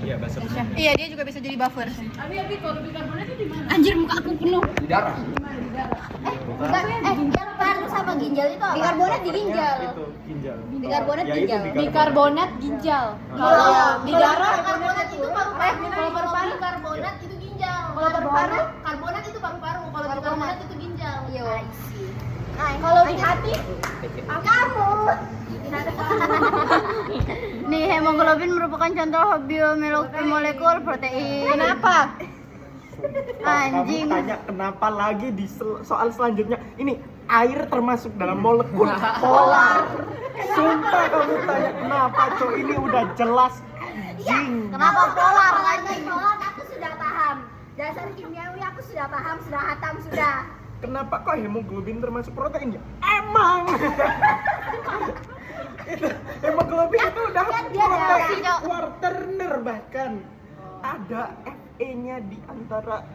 Iya, basa basi. Iya, dia juga bisa jadi buffer. Abi kalau bikarbonat itu di mana? Anjir, muka aku penuh. Di darah. Ginjal paru sama ginjal itu apa? Bikarbonat di ginjal. Itu ginjal. Bikarbonat Ya, itu ginjal. Bikarbonat ginjal. Kalau di darah karbonat itu paru-paru. kalau paru-paru Karbonat itu ginjal. Kalau paru-paru? Karbonat itu paru-paru. Kalau bikarbonat itu ginjal. Iya. Kalau di hati kamu. Nih, hemoglobin merupakan contoh biomolekul protein. Kenapa? Anjing. Kamu tanya kenapa lagi di soal selanjutnya. Ini air termasuk dalam molekul polar. Sumpah kamu tanya kenapa, Cok. Ini udah jelas. Anjing. Kenapa polar lagi? Polar aku sudah paham. Dasar kimiawi aku sudah paham, sudah hatam sudah. Kenapa kok hemoglobin termasuk protein ya? Emang. Itu hemoglobin itu udah protein quaterner, bahkan ada Fe-nya di antara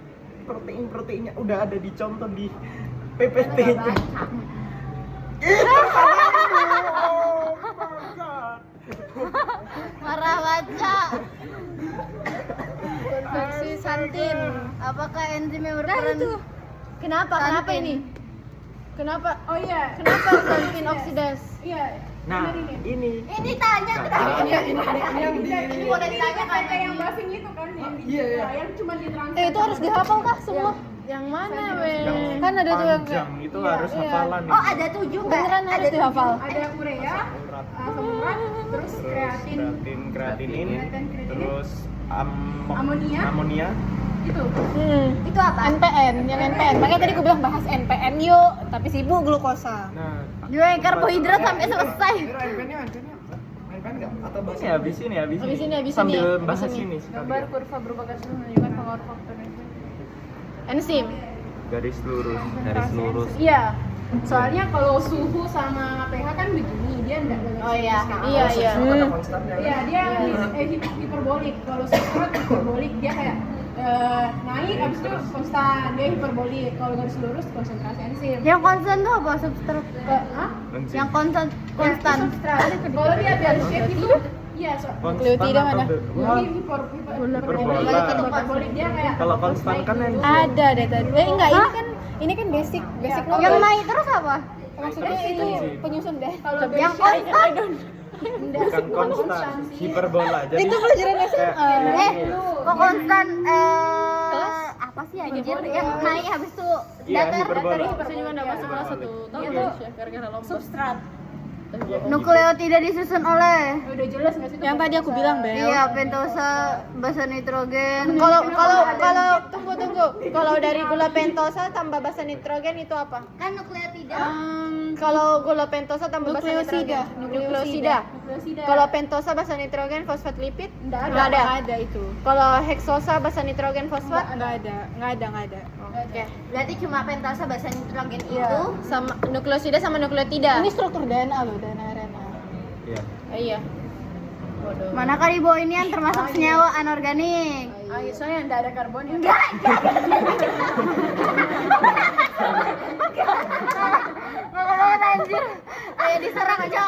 protein-proteinnya, udah ada dicontoh di PPT-nya. Itu salahmu. Oh my god. Marah baca. Konversi santin. Apakah enzim yang berperan? Kenapa? Kenapa ini? Kenapa? Oh iya. Kenapa santin oksidasi? Iya. Nah, ini Ini tanya Ini boleh ditanya kan yang basing itu kan yang di yang cuma ditransfer. Itu harus dihafal kah semua? Yang mana, weh? yang Kan ada tuh yang panjang itu harus hafalan Oh, nih. ada 7 enggak? beneran harus dihafal. Ada urea, asam urat, terus kreatin, kreatinin, terus Amonia. amonia. itu. Itu apa? NPN, yang NPN. Makanya tadi gue bilang bahas NPN yuk, tapi sibuk glukosa. Nah, Juga karbohidrat sampai selesai. ini habis ini Habis ini sambil ya, bahas habis ini Gambar kurva berubah garis menunjukkan pengaruh faktor Enzim. garis lurus. Iya. Soalnya kalau suhu sama pH kan begini, dia enggak Oh iya. Iya, iya. Iya, dia hiperbolik. Kalau substrat hiperbolik dia kayak naik habis itu konstan, dia hiperbolik. Kalau garis lurus konsentrasi enzim. Yang konstan tuh apa? Substrat. Hah? Yang konstan. Substrat. Kalau dia bell shape itu iya, Nukleotida mana? hiperbolik dia kayak Kalau konstan kan yang Ada deh tadi. Enggak, ini kan basic knowledge. Yang naik terus apa? Maksudnya itu penyusun deh. Kalau Yang bell shape konstan. bukan konstan, hiperbola. Jadi Itu pelajaran SMA. Kok konstan Kelas? apa sih anjir? Yang naik habis itu iya, datar. hiperbola. Saya juga enggak masuk kelas 1 tahun ya gara-gara lomba. substrat. Nukleotida disusun oleh Udah jelas enggak sih itu? Yang tadi aku bilang, Bel. iya pentosa, basa nitrogen. Kalau tunggu. Kalau dari gula pentosa tambah basa nitrogen itu apa? Kan nukleotida. Kalau gula pentosa tambah basa nitrogen. Nukleosida. Kalau pentosa basa nitrogen fosfat lipid? Nggak Nggak ada. Nggak ada itu. Kalau heksosa basa nitrogen fosfat? Nggak ada. Oke. Berarti cuma pentasa basa nitrogen Iya. itu. Sama nukleosida sama nukleotida. Ini struktur DNA loh, DNA RNA. Iya. Iya. Manakah riboinian termasuk senyawa anorganik? Soalnya enggak ada karbon ya. Ngomong anjir. Kayak diserang aja.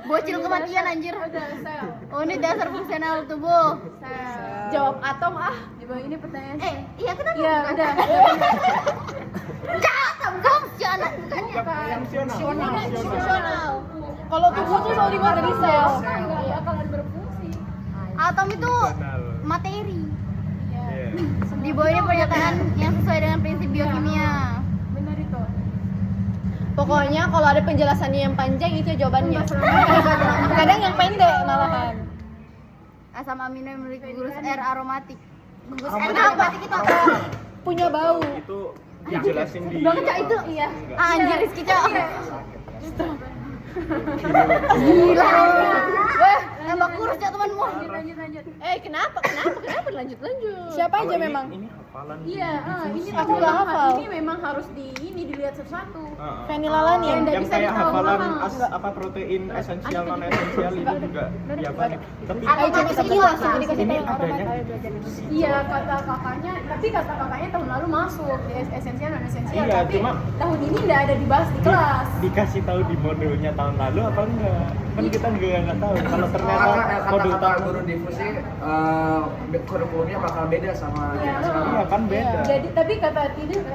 Bocil kematian anjir. Oh, ini dasar fungsional tubuh. Jawab atom ah. Di bawah ini pertanyaan. Iya kenapa? Iya, udah. Kamu jangan bukannya. Fungsional. Kalau tubuh tuh selalu dibuat dari sel. Enggak bakalan berfungsi. Atom itu Kenal. materi. Iya. Di bawah ini pernyataan yang sesuai dengan prinsip biokimia. Benar itu. Pokoknya kalau ada penjelasannya yang panjang itu jawabannya. Kadang yang pendek malahan. Asam amino yang memiliki gugus R aromatik. Gugus R aromatik itu apa? Punya bau. Itu dijelasin di itu iya. Ah, anjir Rizky Cok. Gila. Weh, nambah kurus ya temanmu. Lanjut. Kenapa lanjut? Siapa aja memang? Ini apa? hafalan. Iya, ini difusi. Aku nggak hafal. Ini memang harus dilihat satu-satu. Fenilalanin. Yang nggak Yang bisa kayak ditahu hafalan mahal. protein esensial non esensial itu juga diapain. Tapi Ayo coba sekilas langsung dikasih ini tahu adanya Iya, kata kakaknya tahun lalu masuk di esensial non esensial, Iya, tapi cuma- tahun ini nggak ada dibahas di kelas. dikasih tahu di modulnya tahun lalu apa enggak? Kan kita nggak tahu kalau ternyata Kata modul kata tahun guru difusi kurikulumnya bakal beda sama Iya. iya kan beda. Jadi tapi kata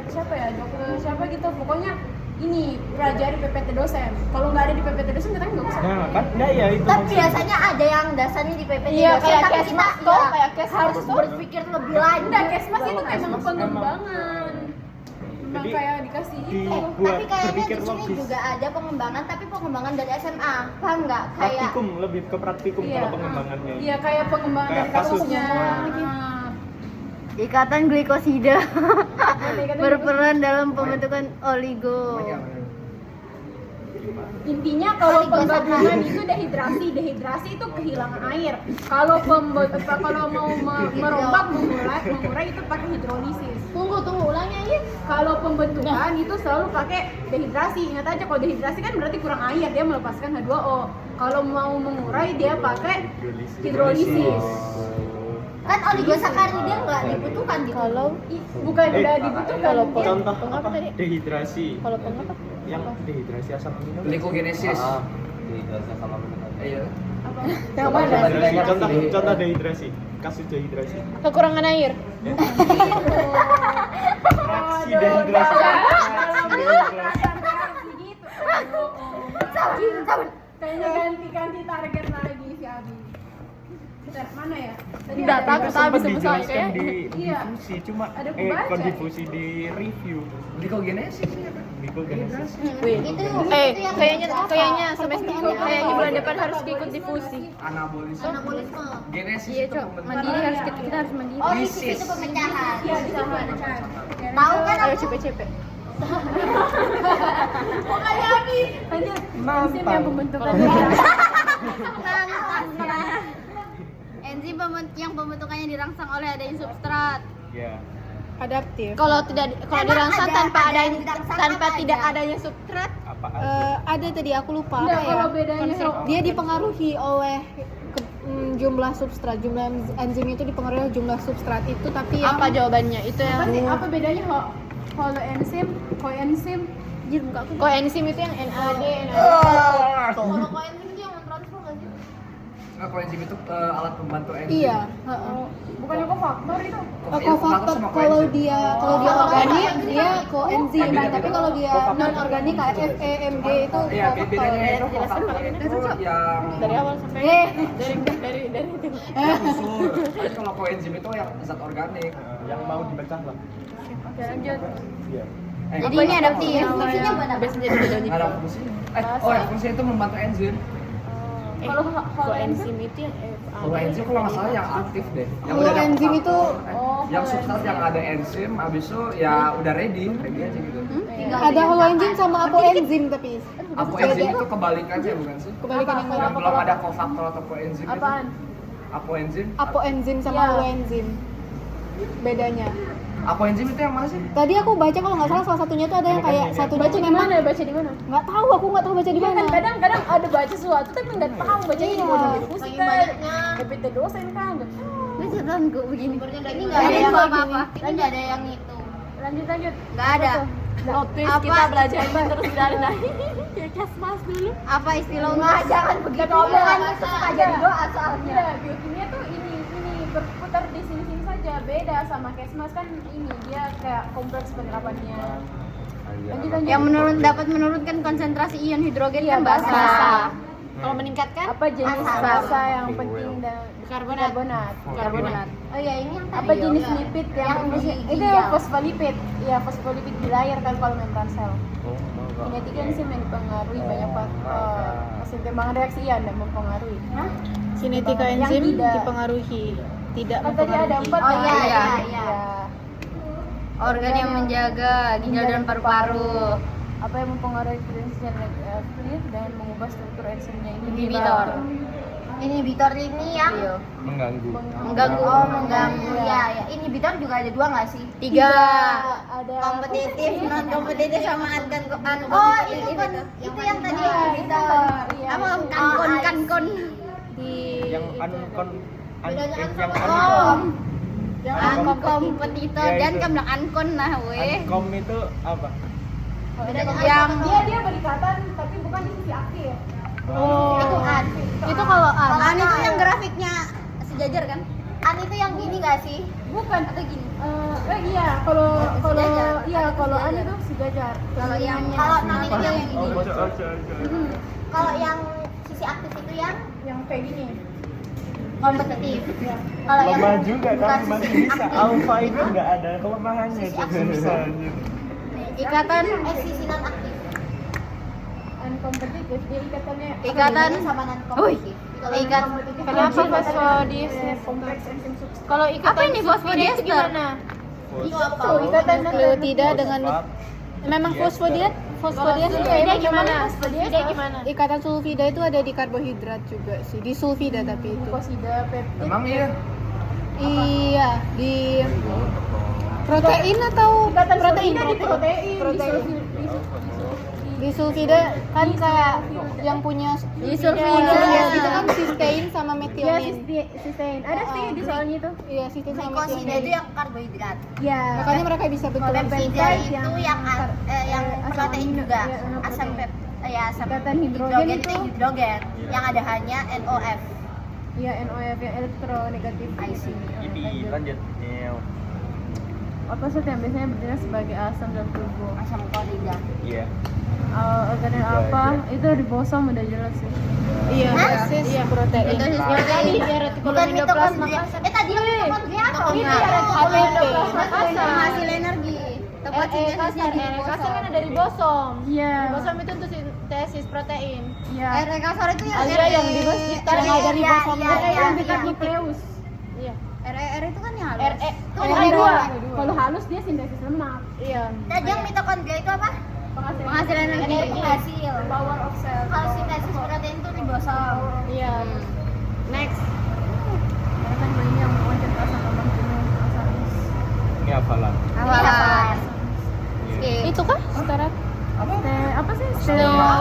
siapa ya, dokter siapa gitu, pokoknya ini pelajari PPT dosen. Kalau nggak ada di PPT dosen kita nggak usah. Nah, kan enggak ya itu. Tapi maksudnya. biasanya ada yang dasarnya di PPT Iya, dosen, kayak tapi Kesmas kita tuh, ya, kayak Kesmas harus tuh. berpikir lebih lanjut. Enggak, Kesmas itu Kalau memang Kesmas pengembangan. Memang Jadi, kayak dikasih itu. Buat Tapi kayaknya di berpikir sini logis. juga ada pengembangan, tapi pengembangan dari SMA, paham nggak? Kayak Praktikum lebih ke praktikum Iya. kalau pengembangannya. Iya, kayak pengembangan Kayak dari kasusnya. kasus. Ikatan glikosida Berperan berperan dalam pembentukan oligo. Intinya kalau penggabungan itu dehidrasi itu kehilangan air. Kalau kalau mau merombak mengurai itu pakai hidrolisis. Tunggu ulangnya ya. Kalau pembentukan itu selalu pakai dehidrasi. Ingat aja kalau dehidrasi kan berarti kurang air, dia melepaskan H2O. Kalau mau mengurai dia pakai hidrolisis. kan oligosakarida nggak dibutuhkan gitu. Kalau Bukan udah dibutuhkan. kalau dia- Contoh pengapa apa? tadi? Dehidrasi. Kalau pengapa? Yang dehidrasi asam amino. Glikogenesis. Iya. Yang mana? Contoh dehidrasi. Kasus dehidrasi. Kekurangan air. Reaksi dehidrasi. Reaksi dehidrasi. Sabar. Kayaknya ganti target lagi si Abi. Bentar, mana ya? Tadi Data ada- kita habis Sempat selesai dijelaskan ya. di Iya. difusi cuma Ada kebaca. kon difusi di review. Glikogenesis ya kan? Glikogenesis. Kayaknya semester kayaknya bulan depan harus ikut difusi. Anabolisme. Anabolisme. Genesis Iya, itu Cok. pembentukan. Mandiri harus kita harus mandiri. Oh, itu pemecahan. Iya, di situ ada kan. Tahu kan Ayo aku? cepet-cepet. Pokoknya Abi. Lanjut. Enzim yang pembentukan Enzim yang pembentukannya dirangsang oleh adanya substrat. Ya. Adaptif. Kalau Emang dirangsang ada- tanpa ada yang dirangsang tanpa apa tidak aja? adanya substrat. Apa? Ada tadi aku lupa Enggak, apa ya. kalau bedanya Dia dipengaruhi oleh jumlah substrat, jumlah enzim itu dipengaruhi oleh jumlah substrat itu, tapi apa jawabannya? Itu Apa sih? yang Apa bedanya holoenzim, koenzim? anjir muka aku. Koenzim itu yang NAD, Kalau koenzim itu yang mentransfer nggak sih? Nah, koenzim itu alat pembantu enzim. Iya, heeh. Bukannya kofaktor itu? Kofaktor kalau dia organik dia koenzim, tapi kalau dia non organik kayak FEMG itu Iya, bedanya itu Jelasin kofaktor pakai itu yang dari awal sampai dari itu. unsur. Tapi kalau koenzim itu yang zat organik. Yang mau dipecah lah. Oke, lanjut. Iya. Jadi ini adaptif. Fungsinya buat apa? Biasa jadi bedanya. Nggak ada fungsinya. Ya fungsinya itu membantu enzim. Kalau koenzim itu yang Kalau enzim kalau nggak salah yang aktif deh. Yang Kalau udah ada enzim faktor. itu Yang substrat yang ada enzim, abis itu ya udah ready aja gitu. ada holoenzim sama apoenzim tapi Apa enzim itu kebalikannya bukan sih? kebalikan yang Yang mana? belum ada kofaktor atau koenzim itu. apaan? Apa enzim? Apoenzim sama Iya. holoenzim. Bedanya. Apa enzim itu yang mana sih? Tadi aku baca kalau nggak salah salah satunya tuh ada yang kayak satunya tuh memang Baca di mana? nggak tahu, aku nggak tahu baca di Iya mana. kan kadang-kadang ada baca sesuatu tapi nggak tahu bacanya di mana. Difusi saking kan, banyaknya. PPT dosen kan. nggak tahu. Beneranku begini. Ini nggak ada yang apa-apa. Ini nggak ada yang itu. Lanjut. Nggak ada. Plot twist Apa? kita belajar terus dari ya Kesmas dulu. Apa istilah Nggak, jangan begitu omongan itu suka jadi doa soalnya. Iya, biokimia tuh ini berputar di sini-sini saja. Beda sama Kesmas kan ini dia kayak kompleks penerapannya. Lanjut. yang dapat menurunkan konsentrasi ion hidrogen Iya, kan basa. Basa. Kalau meningkatkan Apa jenis basa yang penting dan karbonat. karbonat. Oh ya ini yang tadi. Apa jenis lipid yang di itu ginjal. fosfolipid? Iya, fosfolipid di layar kan kalau membran sel. Oh, Kinetika enzim yang dipengaruhi banyak mesin tembangan reaksi ya dan mempengaruhi. Hah? Kinetika Yang enzim tidak. dipengaruhi, tidak Kan tadi ada mempengaruhi. 4 Oh, kan? iya, iya. Organ yang menjaga ginjal dan paru-paru. Apa yang mempengaruhi potensial clear dan mengubah struktur enzimnya ini Inhibitor. Inhibitor ini yang Mengganggu. Mengganggu. oh mengganggu ya. Inhibitor juga ada 2 nggak sih? 3. Ada Kompetitif, non kompetitif sama oh itu yang tadi inhibitor. Apa kankon Di Yang ankon yang Oh, yang kompetitor Ya, dan itu. kamlang ankon nah weh. Ankom itu apa? Yang dia berikatan tapi bukan di sisi aktif. Oh. itu an. Itu kalau Kalau an. an itu yang grafiknya sejajar kan? An itu yang gini nggak sih? Bukan. Atau gini? Iya, kalau Sejajar. iya Atau kalau an sejajar. itu sejajar. Kalau non itu yang Oh, gini. ojo. Kalau yang sisi aktif itu yang Yang kayak gini. kompetitif. Kalau yang Lemah juga kan bukan masih sisi bisa. aktif. Alpha itu nggak ada kelemahannya. Sisi Jadi aktif. bisa anjir. ikatan Sisi non aktif. Uncompetitive dia ikatannya ikatan Sama non kompetitif. Kalau ikat kompetitif. Kenapa fosfodiester? Kompleks enzim substrat. Kalau ikatan Apa ini fosfodiester? itu gimana? itu apa? Ikatan Nukleotida dengan memang fosfodiet sulfida gimana? Sulfida Gimana? Ikatan sulfida itu ada di karbohidrat juga sih, di sulfida tapi itu. Glucosida, peptid. Emang iya? Iya, di protein atau Ikatan protein? sulfida di protein. Protein. Di sulfida kan kayak yang punya Di sulfida. itu kan cysteine sama Ya, metionin. cysteine. Ada sih di soalnya itu. Iya, cysteine sama Glikosida itu metionin. yang karbohidrat. Ya. Makanya mereka bisa bentuk Peptida itu yang yang asam protein amino, juga. ya, Asam protein. asam Ikatan hidrogen itu itu. hidrogen yang ada hanya NOF. Iya, NOF yang elektronegatif. IC. Lanjut. Apa sih yang biasanya bertindak sebagai asam dalam tubuh? Asam klorida. Iya. Organel Iya, apa? iya. Itu ribosom udah jelas sih. Iya, Hah? basis protein. Basis Yang protein. tadi Bukan retikulum mitokondria. endoplasma. Tadi mitokondria apa? Ini Bukan. Hasil energi. Tempat sintesisnya di kasar kan ada ribosom. Iya. Ribosom itu untuk sintesis protein. Iya. RNA kasar itu yang Ada yang di sekitar Iya, nggak ada iya, ribosomnya. iya, iya. Yang dekat nukleus. Iya. RR itu kan yang halus. RE. Itu Oh, ada dua. Kalau halus dia sintesis lemak. Iya. Tadi yang mitokondria itu apa? Penghasil energi. Penghasil. Power of cell. Kalau sintesis protein itu ribosom. Iya. Next. Karena kan ini yang konsentrasi lambang jenuh asalis. Ini hafalan. Hafalan. Iya. Itu kah? Setara Apa sih?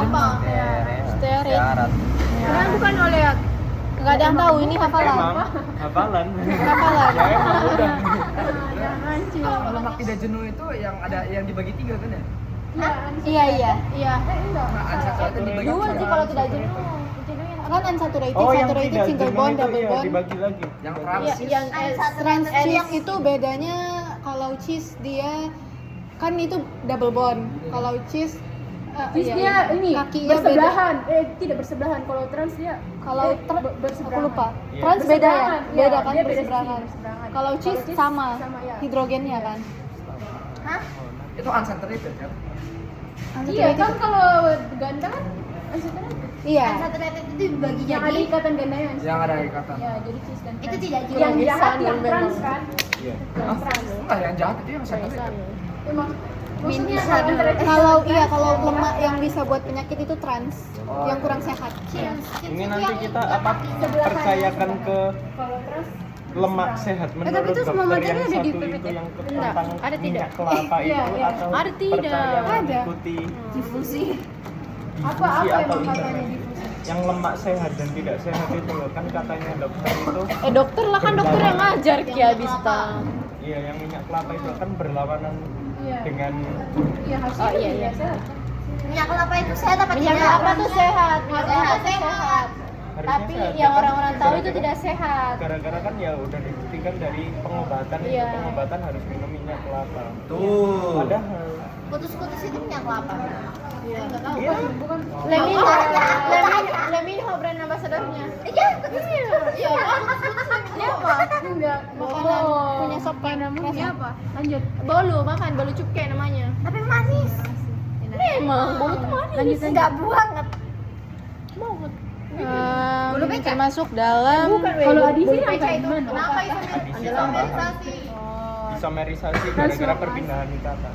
apa? Stearin. Karena bukan oleat. Enggak ada yang tahu ini hafalan. Emang hafalan. Hafalan. Ya emang udah. Jangan cuy. Kalau lemak tidak jenuh itu yang ada yang dibagi 3 kan ya? Iya, iya. Iya. Enggak. Nah, unsaturated dibagi Dua sih 3. kalau tidak jenuh. Kan unsaturated, Oh, yang saturated, tidak single jenuh bond, itu double iya bond. dibagi lagi. Yang Iya, trans. yang trans Unsaturated cheese itu bedanya kalau cheese dia kan itu double bond. Kalau cheese Terus iya, dia iya. ini kakinya beda. bersebelahan. Tidak bersebelahan. Kalau trans dia Kalau aku bersebelahan. lupa. Iya. Trans beda ya? Bersebelahan, iya, Beda kan dia beda bersebelahan. sisi, bersebelahan. Kalau cheese cheese sama, ya. hidrogennya kan. Hah? Itu unsaturated kan? Iya kan kalau ganda kan unsaturated. Iya. Unsaturated itu dibagi Yang ada jadi ikatan gandanya. Yang ada ikatan. Ya, jadi cis dan itu trans. tidak Yang jelas. jahat yang memang. trans kan? Iya. Yang trans. Enggak, yang jahat itu yang unsaturated. Emang maksudnya Bisa kalau dulu. Kalau iya kalau lemak yang bisa buat penyakit itu trans, Oh, yang iya. kurang sehat. Ini nanti kita apa percayakan ke kalau trans lemak sehat menurut tapi itu semua dokter materi yang ada di satu PPT. itu yang Enggak, tentang ada tidak? minyak kelapa Iya, itu iya. atau Ada tidak? percaya Ada. mengikuti difusi. apa difusi yang atau katanya internet difusi? yang lemak sehat dan tidak sehat itu loh kan katanya dokter itu Dokter lah kan dokter yang ngajar Kia Bista. iya yang minyak kelapa itu kan berlawanan Iya. dengan Iya harusnya Oh, iya, kan iya. biasa. Minyak kelapa itu sehat apa Minyak tidak? kelapa tuh sehat, minyak kelapa Sehat. tuh sehat. harusnya Tapi sehat, yang kan? orang-orang tahu itu Gara-gara- tidak sehat. gara-gara kan ya udah dibuktikan dari pengobatan itu Iya. pengobatan harus minum minyak kelapa Tuh. padahal Putus-putus itu minyak kelapa. Iya. iya Leminho brand ambassadornya. Iya, betul. Iya, ini apa? Enggak. Makanan punya sop kan Namanya apa? Lanjut. Bolu, makan bolu cuke namanya. Tapi manis. Memang bolu tuh manis. Enggak banget. Termasuk dalam Kalau adisi yang kayak gimana? Kenapa itu? adisi tambahan isomerisasi gara-gara perpindahan ikatan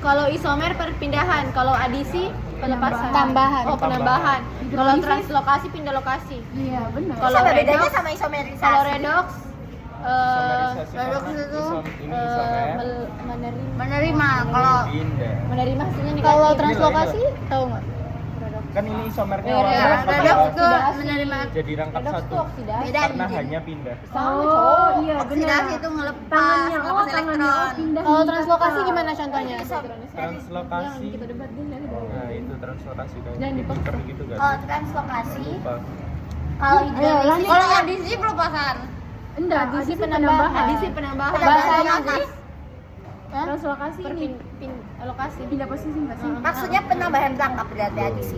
Kalau isomer perpindahan, kalau adisi pelepasan. Tambahan. Oh, penambahan. Kalau translokasi pindah lokasi. Iya benar. Kalau Apa bedanya redox, sama isomerisasi? kalau redox Isomerisasi redox sama itu ini isomer. menerima. Kalau Pindah. menerima hasilnya negatif. Kalau translokasi tahu nggak? Kan ini isomernya Redox itu menerima. jadi rangkap Redox satu itu oksidasi. Beda karena nih. hanya pindah. Oh iya benar. Oksidasi itu ngelepas Tangannya elektron. pindah. Kalau translokasi gimana contohnya? Translokasi. Nah, itu translokasi kayak gitar gitu kan. Kalau translokasi, Lupa. kalau hidrolisis Kalau adisi pelepasan. Enggak, Adisi penambahan. Adisi penambahan. Bahasanya sih. Translokasi ini Lokasi. pindah posisi nggak sih? maksudnya penambahan rangkap berarti adisi.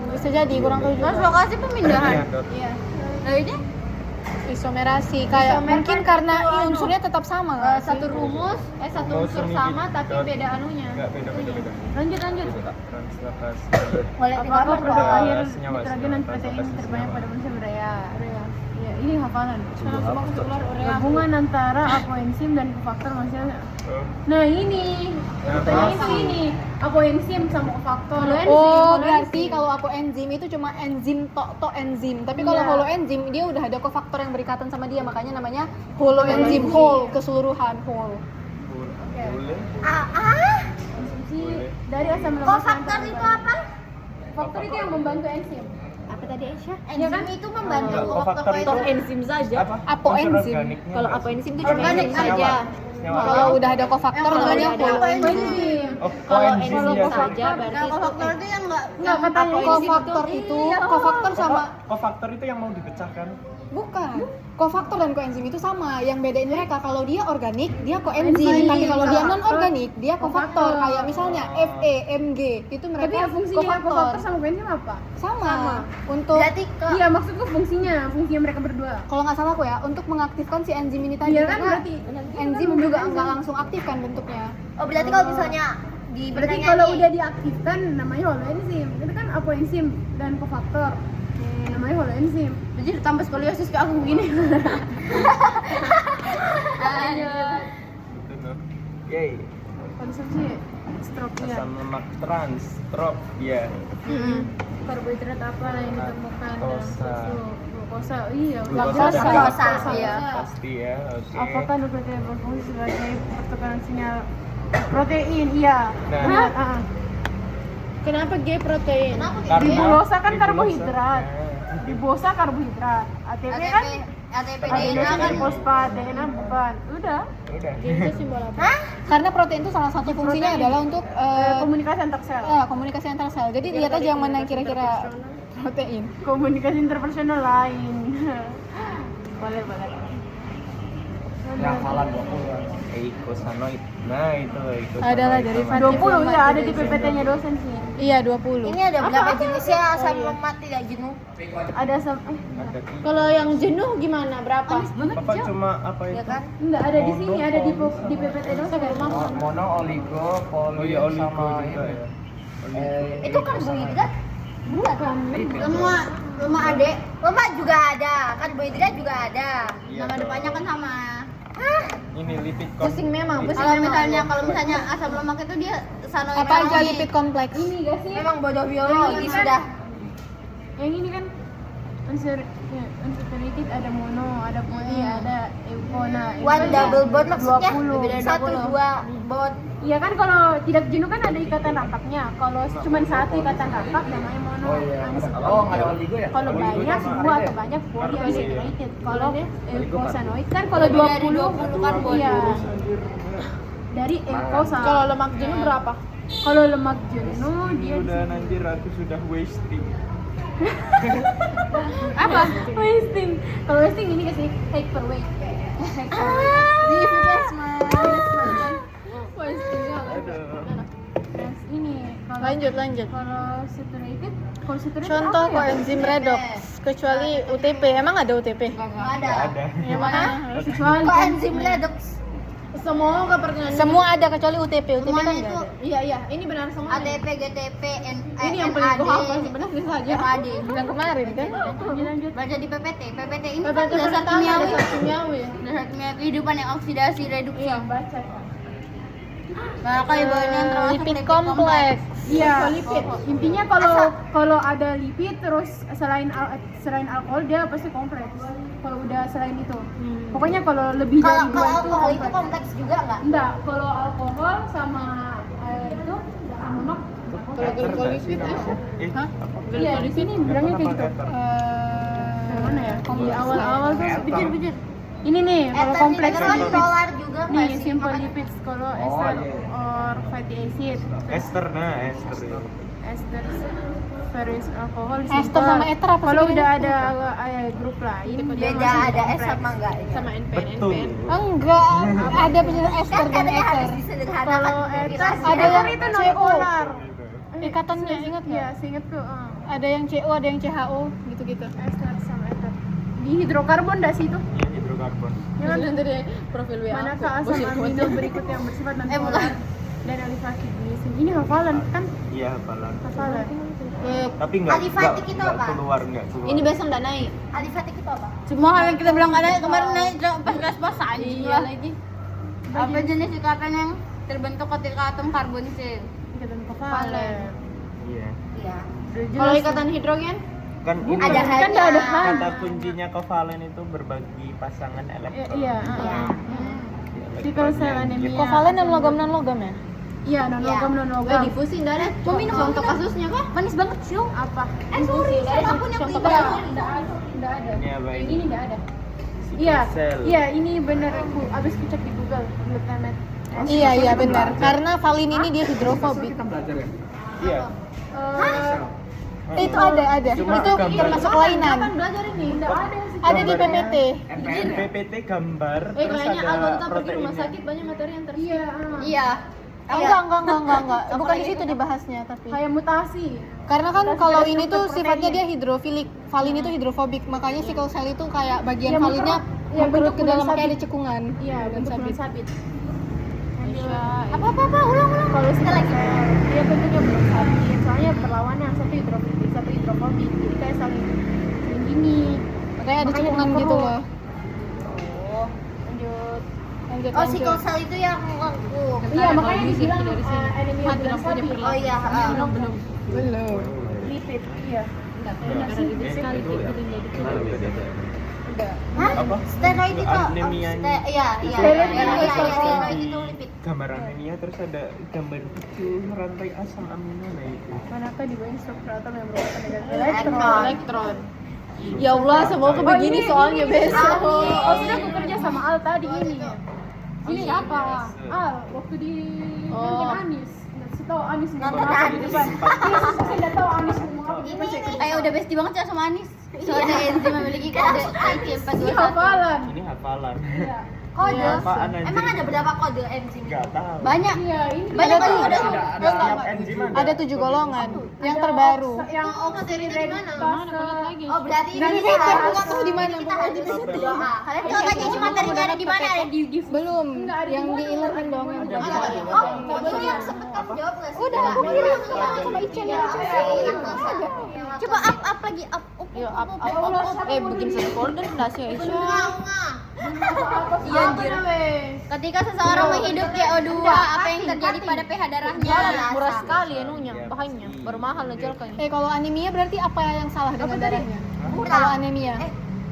Bisa jadi kurang tahu juga. Translokasi pemindahan. Iya, Dot. Iya. Nah, ini Isomerasi kayak Isomer mungkin kan karena itu anu, unsurnya tetap sama nggak sih? satu rumus, satu Oh, unsur semi sama gitu. tapi beda anunya. Enggak, beda. Lanjut. Itu tak translokasi. Boleh Apakah dikatakan produk Senyawa, akhir senyawa, nitrogen dan senyawa, protein translokasi terbanyak senyawa. pada manusia berurea? Ya, ini hafalan. Sekarang semua keluar urea. Gabungan antara apoenzim dan kofaktor manusia. Oh, Nah ini, pertanyaan itu ini apoenzim sama kofaktor. Oh, berarti kalau aku enzim itu cuma enzim tok enzim. Tapi kalau Iya. holoenzim dia udah ada kofaktor yang berikatan sama dia, makanya namanya holoenzim, whole keseluruhan whole. boleh. Konsumsi dari asam lemak. Kofaktor itu apa? Kofaktor itu yang membantu enzim. Apa tadi Aisyah? Enzim itu membantu Kofaktor itu enzim saja. apa? Apoenzim. Unsur organiknya Kalau nggak sih? apoenzim itu Organik cuma saja. senyawa. Kalau udah ada kofaktor Kalau namanya udah ada holoenzim. Oh, Kalau koenzim enzim ya. saja berarti kofaktor itu yang Enggak katanya Kofaktor itu kofaktor sama Kofaktor itu yang mau dipecahkan. bukan. Kofaktor dan koenzim itu sama. Yang bedain mereka kalau dia organik, dia koenzim. Tapi kalau dia non organik, dia kofaktor. Kayak misalnya Fe, Mg itu Tapi mereka ya fungsinya kofaktor sama koenzim apa? sama. Untuk berarti Iya maksudku fungsinya mereka berdua. kalau nggak salah aku ya, untuk mengaktifkan si enzim ini tadi Iya kan karena berarti enzim juga nggak langsung aktif kan bentuknya. oh berarti kalau misalnya di Berarti benangnya kalau nih, udah diaktifkan namanya holoenzim. Itu kan apoenzim dan kofaktor. Namanya holoenzim. jadi ditambah skoliosis kayak aku begini. Itu no. Yay. Konsumsi stroke-nya. Asam lemak trans, strok, ya. Karbohidrat apa yang ditemukan dalam Glukosa. susu? Glukosa. Iya, Glukosa jelas dan glukosa. Iya. Pasti ya, oke. Apakah nukleotida berfungsi sebagai pertukaran sinyal protein? Iya. Nah. Benar. Kenapa G protein? Karena Ribosa kan ribosa. karbohidrat. Nah, Ribosa karbohidrat. ATP kan ATP DNA kan fosfat, DNA bukan. Udah. udah. Itu simbol apa? Karena protein itu salah satu fungsinya Protein. adalah untuk Komunikasi antar sel. komunikasi antar sel. Jadi lihat aja yang mana kira-kira protein. Komunikasi interpersonal lain. boleh. Yang halan 20. Eikosanoid. Nah, itu eikosanoid. Adalah dari sama. 20 ya ada di PPT-nya dosen sih. Iya 20. ini ada berapa jenisnya asam lemak tidak jenuh? Ada Ada tiga. Kalau yang jenuh gimana? Berapa? Apa cuma apa Ya itu? kan? enggak ada di sini, ada di PPT dosen. Mono, oligo, Oh poli, iya, oligo sama juga ini. ya. Itu karbohidrat? Bukan. Lemak adek. Lemak juga ada, karbohidrat juga ada. Iya, Nama dong. depannya kan sama. Ini lipid Pusing memang, pusing Lipid. memang. Kalau misalnya asam lemak itu dia sanoid. Apa aja lipid kompleks? Ini gak sih? Memang bodoh biologi Ini kan- sudah. Yang ini kan unsaturated ada mono, ada poli, ada eukona. One double bond maksudnya 20. satu dua bond. Iya kan kalau tidak jenuh kan ada ikatan rangkapnya. Kalau cuma satu ikatan rangkap namanya mono. Oh iya. Oh, nggak ada oligo ya? Kalau Oligo banyak sama dua ada atau ya? banyak Karbohidrat. polyunsaturated. Kalau Oligo eukosanoid kan kalau Lebih dari 20 karbon. iya. Dari eukosa. Kalau lemak jenuh berapa? Kalau lemak jenuh Ini dia udah nanjir, aku sudah wasting. apa? Wasting. Kalau wasting ini kasih hyperweight. Terus ini kalau Lanjut. kalau saturated Contoh apa ya? koenzim redox kecuali UTP. Emang ada UTP? Ada. Nggak ada. Yang mana? Kecuali Kok enzim redox? Semua kepercayaan. Semua ada kecuali UTP. UTP kan Semuanya nggak itu. ada. Iya, ini benar semua. ATP, GTP, Ini yang paling gua hafal sebenarnya saja. FAD. Yang kemarin kan? lanjut. Baca di PPT. PPT ini Bapak kan itu dasar pertama kimiawi. dasar kimiawi. Dasar kimia kehidupan yang oksidasi reduksi. Iya, baca. Nah, kayak bahan yang termasuk lipid kompleks. Iya, lipid. Intinya kalau ada lipid terus selain alkohol dia pasti kompleks. Kalau udah selain itu. Pokoknya kalau lebih dari Kalau dua itu alkohol itu kompleks. kompleks juga nggak? Enggak, kalau alkohol sama itu sama mak. Glikolipid Hah? Iya, di sini bilangnya kayak gitu. Yang mana ya? Di awal-awal tuh Pikir-pikir. ini nih kalau kompleks kan lipid. solar juga nggak Nih, sih? simple Makanya- lipids kalau Oh, ester iya. or fatty acid. Ester itu. Ester various alkohol. Ester simple. sama ether apa sih Kalau bedanya? udah ada grup lain dia Beda masih ada S kompleks. sama enggak ya? Sama NPN. Betul. Enggak, ada penjelasan ester Kan dan katanya ether. harus disederhanakan. Kalau ether Penjelasannya. Ada yang itu CO. non polar. Ikatannya ingat Iya, nggak? seingetku. Ada yang CO, ada yang CHO, gitu-gitu. Ester sama ether. Di hidrokarbon dah sih itu. Iya, hidrokarbon. Ya kan? dari profil WA. Manakah asam amino berikut yang bersifat non bukan. polar dan alifatik glisin? Ini hafalan kan? Iya, hafalan. Hafalan. Tapi enggak Alifatik itu apa? keluar. Ini besok nggak naik. Alifatik itu apa? Semua hal yang kita bilang ada kemarin naik pas kelas pasan. Iya. lagi. Apa jenis ikatan yang terbentuk ketika atom karbon C? Ikatan kevalen. Iya. Iya. Kalau ikatan hidrogen? Kan ini Ada Kan hanya. nggak ada hanya. kata kuncinya kovalen itu berbagi pasangan elektron. Iya. Iya. Jadi kalau sel anemia. Kovalen dan logam ya? Iya, non logam. Difusi enggak ada. Mau minum contoh kasusnya kah? Manis banget sih. Apa? Sorry, siapapun yang punya berapa? Enggak ada. Ini apa Yang ini? ini enggak ada. Sickle Iya. cell. Iya, ini bener aku abis ku cek di Google. Glutamate. Iya benar. Karena valin ini dia hidrofobik. Kita belajar ya. Iya. Itu ada. Cuma Itu gambar. termasuk kelainan. Belajar ini enggak ada sih. Ada di PPT. NPN ya? PPT gambar terus Kayaknya ada anggota pergi rumah proteinnya. sakit banyak materi yang Iya. Iya. Enggak. Bukan di situ dibahasnya tapi. Kayak mutasi. Karena kan kalau ini tuh sifatnya dia hidrofilik. Valin itu hidrofobik. Makanya sickle cell itu kayak bagian Ya, valinnya ya, mengkerut ke bentuk dalam bulan kayak ada sabit. cekungan. Iya, bentuk sabit. bulan sabit. Apa ulang. Kalau kita lagi dia bentuknya bulan sabit. Soalnya perlawannya satu hidrofilik, satu hidrofobik. Jadi kayak saling gini. Makanya ada Makanya cekungan dikerut. gitu loh. Lanjut. Oh, sickle cell itu yang aku. Iya, makanya dibilang anemia bulan sabit. Oh iya, Belum. Lipid, iya. Hah? Apa? Steroid itu. Anemia. Iya. Steroid itu lipid. Gambar anemia terus ada gambar kecil rantai asam amino nah itu. Manakah di bawah struktur atom yang berupa negatif Elektron. Elektron. Ya Allah, semoga begini soalnya besok. Oh, sudah aku kerja sama Al tadi ini. Ini apa? Al, waktu di Anis. Nggak tahu Anis mau Nonton apa di Anis. depan. Iya, saya nggak tahu Anis mau apa. Kayak udah bestie banget ya sama Anis. Soalnya enzim memiliki kode Ini IC421. hafalan. Ini hafalan. Iya. Kode. Apaan anjir? Emang ada berapa kode enzim? Enggak tahu. Banyak. Iya, ini Banyak Ada banget. Ada setiap enzim Ada 7 golongan. Yang terbaru. yang oksigen Oh, berarti Dari ini PPT kita aku nggak tahu di mana. kita harus berdoa. Kalian tahu kan ini materinya ada di mana? Ada di Belum. Yang di e-learning dong. yang Ada belum. di Oh, ini yang sempet kamu jawab nggak sih? Udah, aku bilang sama Ichen ya. Coba up lagi up. Yo, up. Bikin satu folder enggak sih, Aisyah? Iya anjir. Ketika seseorang menghidup CO2, apa yang terjadi pada pH darahnya? Murah sekali anunya, bahannya. Baru mahal aja kayaknya. Kalau anemia berarti apa yang salah dengan darahnya? Kalau anemia.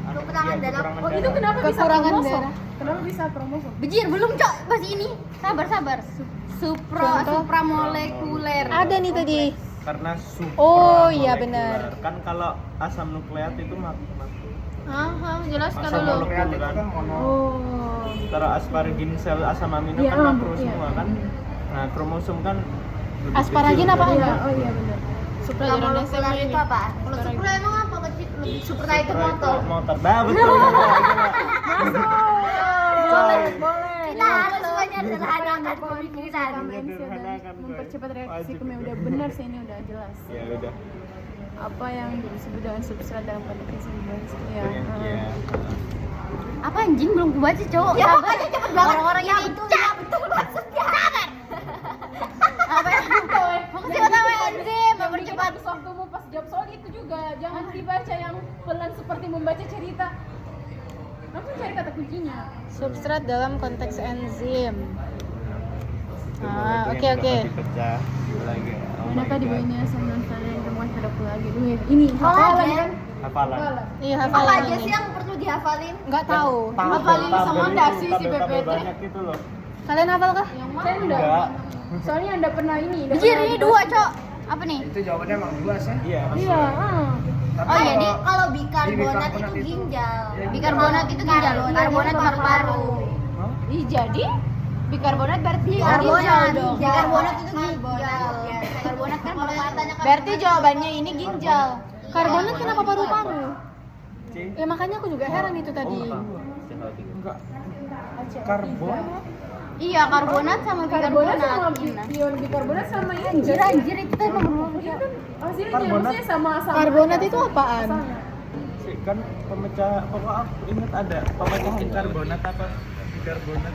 Kekurangan dalam. Oh, itu kenapa bisa Kekurangan kromosom? darah. Kenapa bisa kromosom? Bejir belum cok pas ini. Sabar. Supramolekuler. Ada nih tadi. Karena Oh, iya, supramolekuler. benar. Kan kalau asam nukleat itu makna. Jelaskan Asam dulu. molekul Itu kan. kan mono. Oh. Kalau asparagin sel asam amino Iya, kan makro iya. semua kan. Nah, kromosom kan lebih Asparagin kecil. apa Iya, enggak? oh iya benar. Supramolekuler itu apa? Kalau supra emang apa? Kecil lebih supra itu motor. Motor. Bah, betul. Kita harus menyederhanakan pemikiran. Menyederhanakan, Boy. Mempercepat reaksi Wajib kimia itu. udah benar sih ini udah jelas. Ya udah. Apa yang disebut dengan substrat dalam konteks ini? Ya. Iya. Apa anjing belum kebaca cowok? Ya pokoknya cepet banget. Orang-orang Ya ini betul, ya betul maksudnya. Sabar. apa ya? Mempercepat apa enzim? Mempercepat. Waktumu pas jawab soal itu juga jangan dibaca yang pelan seperti membaca cerita. Langsung cari kata kuncinya. Substrat dalam konteks enzim. Oke. Pecah lagi. Kenapa di bawahnya sama kalian temuan pada lagi dulu ini hafalan kan? Hafalan. Iya, Apa hafalan aja ini. sih yang perlu dihafalin? Nggak tahu. Hafalin semua nggak sih si tabel PPT? banyak itu loh. Kalian hafal kah? Saya enggak. Enggak. Soalnya enggak pernah ini. nggak Anjir, pernah ini dibahas. 2, Cok. Apa nih? Itu jawabannya emang 2 sih. Iya. Iya, Tapi Oh, iya, Di. Kalau bikarbonat bikarbonat itu itu- ginjal. Bikarbonat itu ginjal. Karbonat paru-paru. Ih, jadi bikarbonat berarti Karbonat dong. Bikarbonat itu ginjal. Karbonat kan kalau katanya Berarti jawabannya ini ginjal. Karbonat kenapa paru-paru? C. Ya makanya aku juga heran itu tadi. Enggak. Karbon. Iya, karbonat sama Karbonat bikarbonat. sama Gimana? ion bikarbonat sama ini. Anjir itu kan nomor Iya kan hasilnya Karbonat. maksudnya sama-sama. Karbonat itu apaan? C kan pemecah, pokok aku ingat ada pemecahan karbonat apa bikarbonat.